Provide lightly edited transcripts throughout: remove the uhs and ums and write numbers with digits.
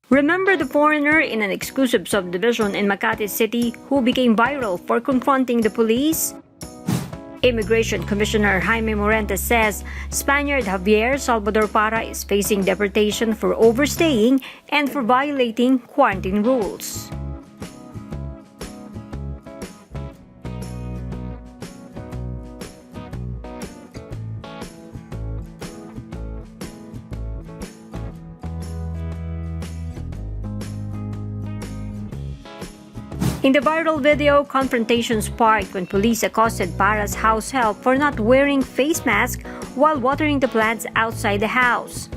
Remember the foreigner in an exclusive subdivision in Makati City who became viral for confronting the police? Immigration Commissioner Jaime Morente says Spaniard Javier Salvador Parra is facing deportation for overstaying and for violating quarantine rules. In the viral video, confrontation sparked when police accosted Parra's house help for not wearing face mask while watering the plants outside the house.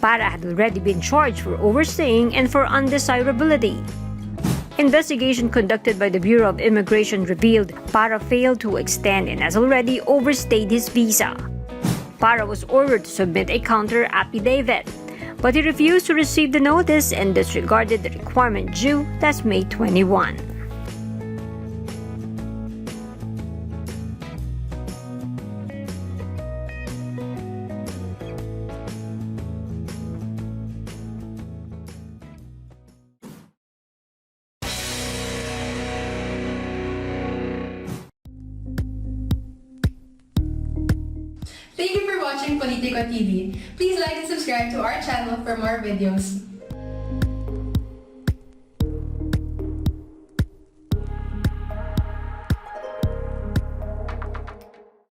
Parra had already been charged for overstaying and for undesirability. Investigation conducted by the Bureau of Immigration revealed Parra failed to extend and has already overstayed his visa. Parra was ordered to submit a counter affidavit, but he refused to receive the notice and disregarded the requirement due last May 21. Thank you for watching Politiko TV. Please like and subscribe to our channel for more videos.